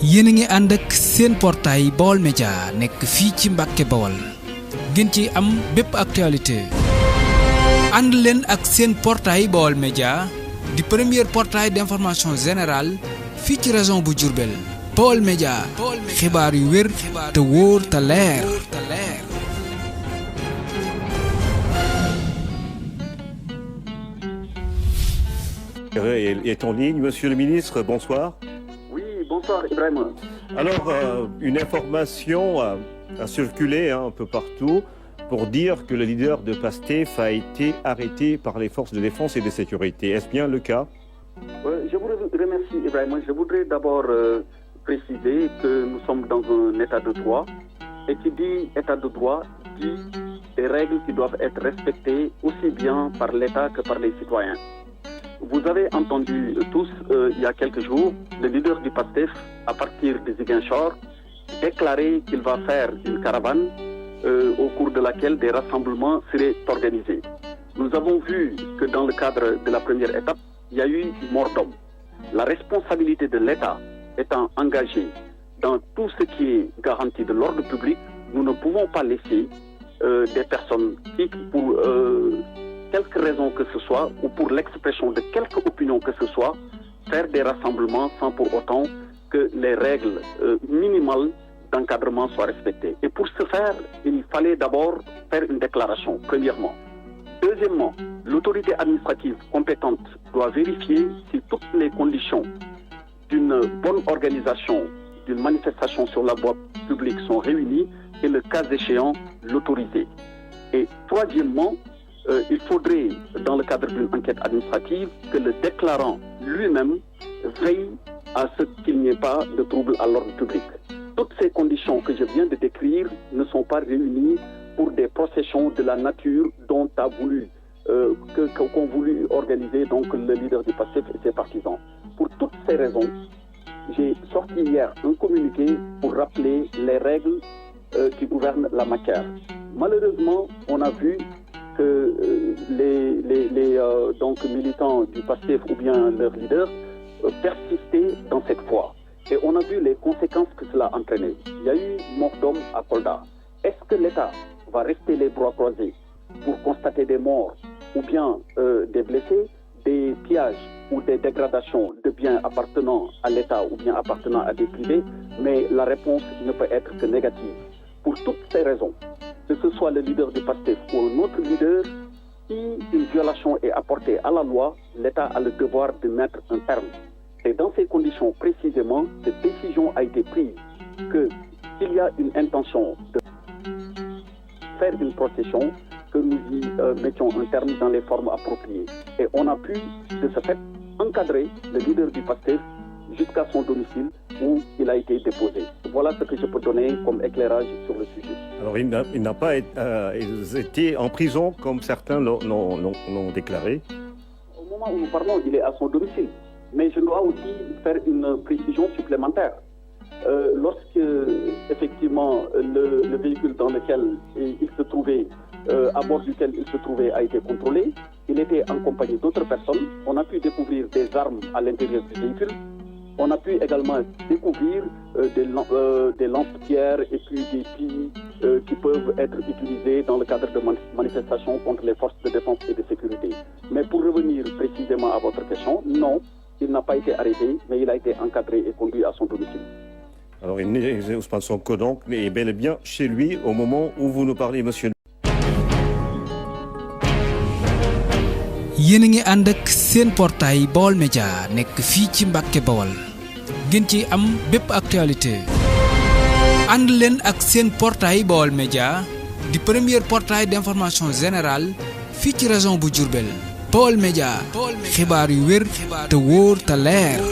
yéen a ngi ànd ak seen portail Baol Média nekk fii ci Mbàkke Bawol ngeen ci am bépp actualité ànd leen ak seen portail Baol Média di premier portail d'information générale fii ci région bu Diourbel. Baol Média xibaar yu wér te wóor te leer. Est en ligne. Monsieur le ministre, bonsoir. Oui, bonsoir Ibrahim. Alors, une information a circulé un peu partout pour dire que le leader de PASTEF a été arrêté par les forces de défense et de sécurité. Est-ce bien le cas? Je vous remercie Ibrahim. Je voudrais d'abord préciser que nous sommes dans un état de droit. Et qui dit état de droit dit des règles qui doivent être respectées aussi bien par l'État que par les citoyens. Vous avez entendu tous, il y a quelques jours, le leader du PASTEF, à partir de Ziguinchor, déclarer qu'il va faire une caravane au cours de laquelle des rassemblements seraient organisés. Nous avons vu que dans le cadre de la première étape, il y a eu mort d'homme. La responsabilité de l'État étant engagée dans tout ce qui est garantie de l'ordre public, nous ne pouvons pas laisser des personnes qui, pour quelque raison que ce soit, ou pour l'expression de quelque opinion que ce soit, faire des rassemblements sans pour autant que les règles minimales d'encadrement soient respectées. Et pour ce faire, il fallait d'abord faire une déclaration, premièrement. Deuxièmement, l'autorité administrative compétente doit vérifier si toutes les conditions d'une bonne organisation d'une manifestation sur la voie publique sont réunies et le cas échéant, l'autoriser. Et troisièmement, il faudrait, dans le cadre d'une enquête administrative, que le déclarant lui-même veille à ce qu'il n'y ait pas de trouble à l'ordre public. Toutes ces conditions que je viens de décrire ne sont pas réunies pour des processions de la nature dont qu'ont voulu organiser donc le leader du PASTEF et ses partisans. Pour toutes ces raisons, j'ai sorti hier un communiqué pour rappeler les règles qui gouvernent la matière. Malheureusement, on a vu que les militants du PASTEF ou bien leurs leaders persistaient dans cette voie. Et on a vu les conséquences que cela a entraîné. Il y a eu mort d'homme à Kolda. Est-ce que l'État va rester les bras croisés pour constater des morts ou bien des blessés, des pillages ou des dégradations de biens appartenant à l'État ou bien appartenant à des privés? Mais la réponse ne peut être que négative. Pour toutes ces raisons, que ce soit le leader du PASTEF ou un autre leader, si une violation est apportée à la loi, l'État a le devoir de mettre un terme. Et dans ces conditions précisément, cette décision a été prise que s'il y a une intention de faire une procession, que nous y mettions un terme dans les formes appropriées. Et on a pu, de ce fait, encadrer le leader du PASTEF jusqu'à son domicile où il a été déposé. Voilà ce que je peux donner comme éclairage sur le sujet. Alors il n'a pas été en prison comme certains l'ont déclaré. Au moment où nous parlons, il est à son domicile. Mais je dois aussi faire une précision supplémentaire. Lorsque, effectivement, le véhicule dans lequel il se trouvait, à bord duquel il se trouvait, a été contrôlé, il était en compagnie d'autres personnes. On a pu découvrir des armes à l'intérieur du véhicule. On a pu également découvrir des lance-pierres et puis des billes qui peuvent être utilisées dans le cadre de manifestations contre les forces de défense et de sécurité. Mais pour revenir précisément à votre question, non, il n'a pas été arrêté, mais il a été encadré et conduit à son domicile. Alors Ousmane Sonko donc est bel et bien chez lui au moment où vous nous parlez, monsieur. yéen a ngi ànd ak seen portail Baol Média nekk fii ci Mbàkke Bawol ngeen ci am bépp actualité ànd leen ak seen portail Baol Média di premier portail d'information générale fii ci région bu Diourbel. Baol Média xibaar yu wér te wóor te leer.